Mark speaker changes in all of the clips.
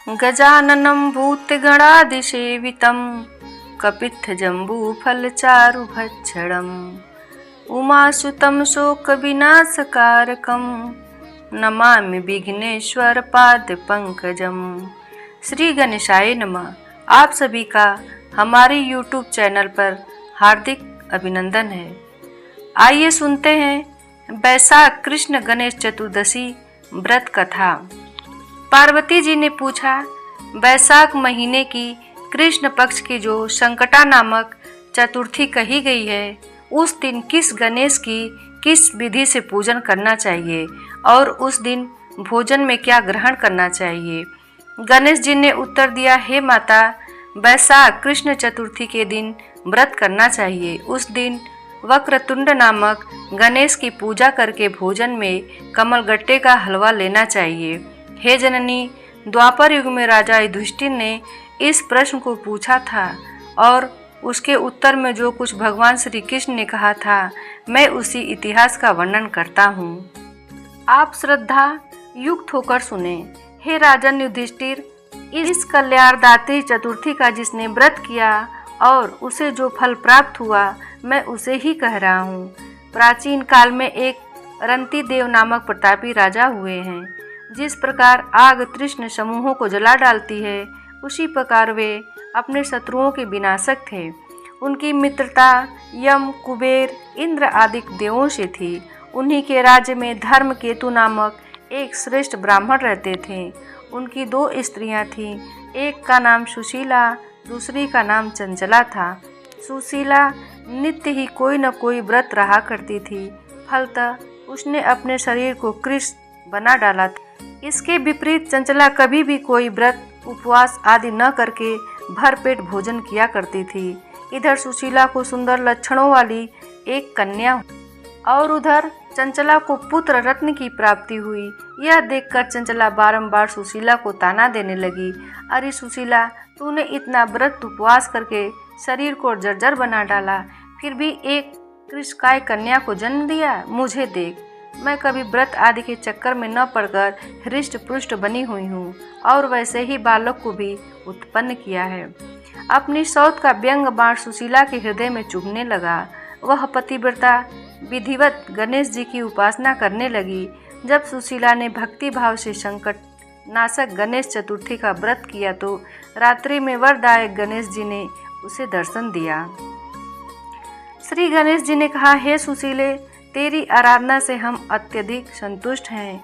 Speaker 1: गजाननं भूतगणादिसेवितं कपित्थजम्बूफलचारुभक्षणम् उमासुतं शोकविनाशकारकं नमामि विघ्नेश्वरपादपङ्कजं। श्री गणेशाय नमः। आप सभी का हमारे YouTube चैनल पर हार्दिक अभिनंदन है। आइए सुनते हैं वैशाख कृष्ण गणेश चतुर्दशी व्रत कथा। पार्वती जी ने पूछा, वैशाख महीने की कृष्ण पक्ष की जो संकटा नामक चतुर्थी कही गई है, उस दिन किस गणेश की किस विधि से पूजन करना चाहिए और उस दिन भोजन में क्या ग्रहण करना चाहिए। गणेश जी ने उत्तर दिया, हे माता, वैशाख कृष्ण चतुर्थी के दिन व्रत करना चाहिए। उस दिन वक्रतुंड नामक गणेश की पूजा करके भोजन में कमलगट्टे का हलवा लेना चाहिए। हे जननी, द्वापर युग में राजा युधिष्ठिर ने इस प्रश्न को पूछा था और उसके उत्तर में जो कुछ भगवान श्री कृष्ण ने कहा था, मैं उसी इतिहास का वर्णन करता हूँ। आप श्रद्धा युक्त होकर सुने। हे राजन युधिष्ठिर, इस कल्याणदात्री चतुर्थी का जिसने व्रत किया और उसे जो फल प्राप्त हुआ, मैं उसे ही कह रहा हूँ। प्राचीन काल में एक रंती देव नामक प्रतापी राजा हुए हैं। जिस प्रकार आग तृष्ण समूहों को जला डालती है, उसी प्रकार वे अपने शत्रुओं के विनाशक थे। उनकी मित्रता यम, कुबेर, इंद्र आदि देवों से थी। उन्हीं के राज्य में धर्म केतु नामक एक श्रेष्ठ ब्राह्मण रहते थे। उनकी 2 स्त्रियां थीं। एक का नाम सुशीला, दूसरी का नाम चंचला था। सुशीला नित्य ही कोई न कोई व्रत रहा करती थी। फलतः उसने अपने शरीर को कृश बना डाला था। इसके विपरीत चंचला कभी भी कोई व्रत, उपवास आदि न करके भरपेट भोजन किया करती थी। इधर सुशीला को सुंदर लक्षणों वाली एक कन्या और उधर चंचला को पुत्र रत्न की प्राप्ति हुई। यह देखकर चंचला बारंबार सुशीला को ताना देने लगी, अरे सुशीला, तूने इतना व्रत उपवास करके शरीर को जर्जर बना डाला, फिर भी एक कृशकाय कन्या को जन्म दिया। मुझे देख, मैं कभी व्रत आदि के चक्कर में न पड़कर हृष्ट पुष्ट बनी हुई हूँ और वैसे ही बालक को भी उत्पन्न किया है। अपनी सौत का व्यंग बाण सुशीला के हृदय में चुभने लगा। वह पतिव्रता विधिवत गणेश जी की उपासना करने लगी। जब सुशीला ने भक्ति भाव से संकट नाशक गणेश चतुर्थी का व्रत किया तो रात्रि में वरदायक गणेश जी ने उसे दर्शन दिया। श्री गणेश जी ने कहा, हे सुशीले, तेरी आराधना से हम अत्यधिक संतुष्ट हैं।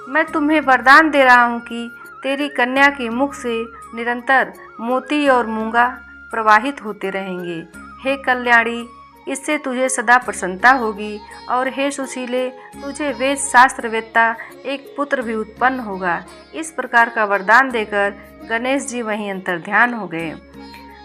Speaker 1: मैं तुम्हें वरदान दे रहा हूँ कि तेरी कन्या के मुख से निरंतर मोती और मूंगा प्रवाहित होते रहेंगे। हे कल्याणी, इससे तुझे सदा प्रसन्नता होगी और हे सुशीले, तुझे वेद शास्त्र वेत्ता एक पुत्र भी उत्पन्न होगा। इस प्रकार का वरदान देकर गणेश जी वहीं अंतर्ध्यान हो गए।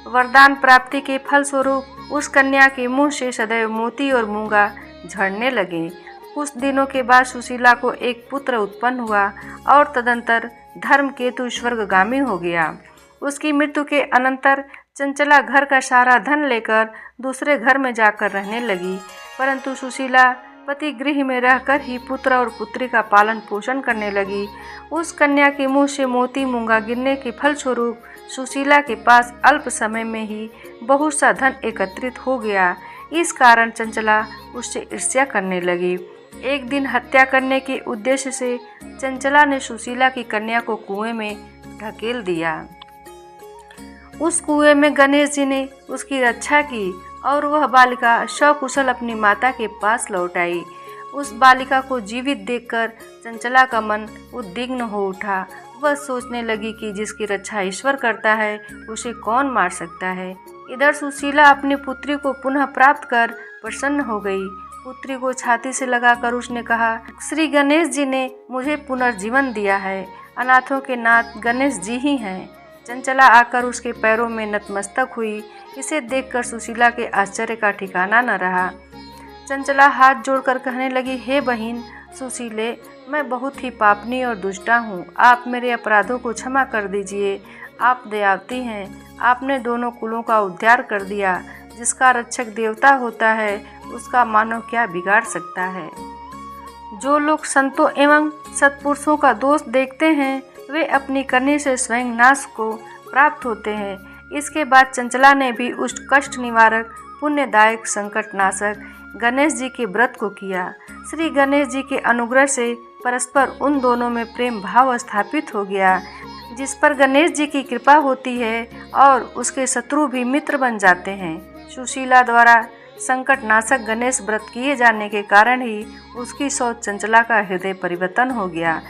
Speaker 1: वरदान प्राप्ति के फलस्वरूप उस कन्या के मुंह से सदैव मोती और मूंगा झड़ने लगे। कुछ दिनों के बाद सुशीला को एक पुत्र उत्पन्न हुआ और तदंतर धर्म केतु स्वर्गगामी हो गया। उसकी मृत्यु के अनंतर चंचला घर का सारा धन लेकर दूसरे घर में जाकर रहने लगी, परंतु सुशीला पति गृह में रहकर ही पुत्र और पुत्री का पालन पोषण करने लगी। उस कन्या के मुंह से मोती मूंगा गिरने के फलस्वरूप सुशीला के पास अल्प समय में ही बहुत सा धन एकत्रित हो गया। इस कारण चंचला उससे ईर्ष्या करने लगी। एक दिन हत्या करने के उद्देश्य से चंचला ने सुशीला की कन्या को कुएं में ढकेल दिया। उस कुएं में गणेश जी ने उसकी रक्षा की और वह बालिका सकुशल अपनी माता के पास लौट आई। उस बालिका को जीवित देखकर चंचला का मन उद्विग्न हो उठा। वह सोचने लगी कि जिसकी रक्षा ईश्वर करता है, उसे कौन मार सकता है। इधर सुशीला अपनी पुत्री को पुनः प्राप्त कर प्रसन्न हो गई। पुत्री को छाती से लगाकर उसने कहा, श्री गणेश जी ने मुझे पुनर्जीवन दिया है। अनाथों के नाथ गणेश जी ही हैं। चंचला आकर उसके पैरों में नतमस्तक हुई। इसे देखकर सुशीला के आश्चर्य का ठिकाना न रहा। चंचला हाथ जोड़कर कहने लगी, हे बहिन सुशीले, मैं बहुत ही पापनी और दुष्टा हूँ। आप मेरे अपराधों को क्षमा कर दीजिए। आप दयावती हैं। आपने दोनों कुलों का उद्धार कर दिया। जिसका रक्षक देवता होता है, उसका मानव क्या बिगाड़ सकता है। जो लोग संतों एवं सत्पुरुषों का दोष देखते हैं, वे अपनी करनी से स्वयं नाश को प्राप्त होते हैं। इसके बाद चंचला ने भी उस कष्ट निवारक, पुण्यदायक, संकट नाशक गणेश जी के व्रत को किया। श्री गणेश जी के अनुग्रह से परस्पर उन दोनों में प्रेम भाव स्थापित हो गया, जिस पर गणेश जी की कृपा होती है और उसके शत्रु भी मित्र बन जाते हैं। सुशीला द्वारा संकट नाशक गणेश व्रत किए जाने के कारण ही उसकी सोच चंचला का हृदय परिवर्तन हो गया।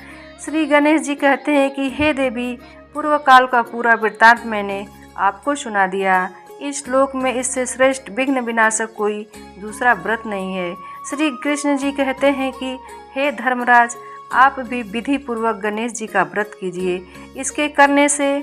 Speaker 1: श्री गणेश जी कहते हैं कि हे देवी, पूर्व काल का पूरा वृत्तांत मैंने आपको सुना दिया। इस श्लोक में इससे श्रेष्ठ विघ्न विनाशक कोई दूसरा व्रत नहीं है। श्री कृष्ण जी कहते हैं कि हे धर्मराज, आप भी विधि पूर्वक गणेश जी का व्रत कीजिए। इसके करने से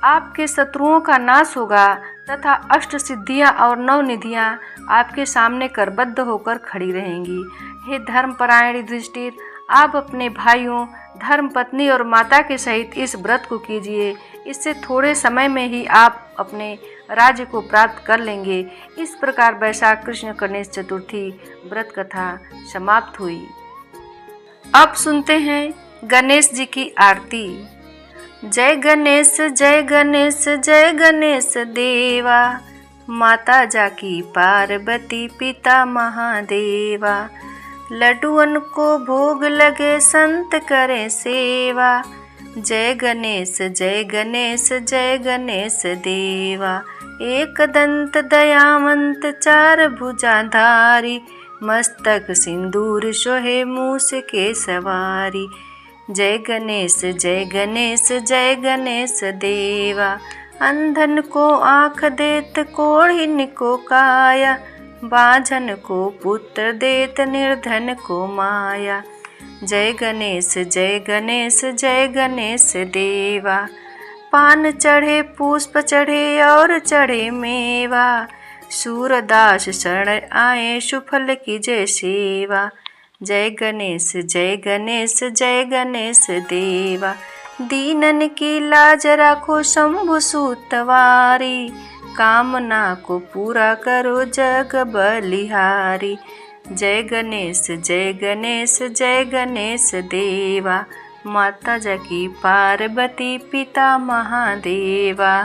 Speaker 1: आपके शत्रुओं का नाश होगा तथा अष्ट सिद्धियाँ और नौ निधियाँ आपके सामने करबद्ध होकर खड़ी रहेंगी। हे धर्मपरायण युधिष्ठिर, आप अपने भाइयों, धर्मपत्नी और माता के सहित इस व्रत को कीजिए। इससे थोड़े समय में ही आप अपने राज्य को प्राप्त कर लेंगे। इस प्रकार वैशाख कृष्ण गणेश चतुर्थी व्रत कथा समाप्त हुई। अब सुनते हैं गणेश जी की आरती। जय गणेश जय गणेश जय गणेश देवा, माता जाकी पार्वती पिता महादेवा। लड्डुअन को भोग लगे संत करें सेवा, जय गणेश जय गणेश जय गणेश देवा। एक दंत दयावंत चार भुजाधारी, मस्तक सिंदूर शोहे मूस के सवारी। जय गणेश जय गणेश जय गणेश देवा। अंधन को आँख देत, कोढ़िन को काया, बाझन को पुत्र देत, निर्धन को माया। जय गणेश जय गणेश जय गणेश देवा। पान चढ़े, पुष्प चढ़े और चढ़े मेवा, सूरदास शरण आए, सुफल की जय सेवा। जय गणेश जय गणेश जय गणेश देवा। दीनन की लाज रखो शंभु सूतवारी, कामना को पूरा करो जग बलिहारी। जय गणेश जय गणेश जय गणेश देवा, माता जाकी पार्वती पिता महादेवा।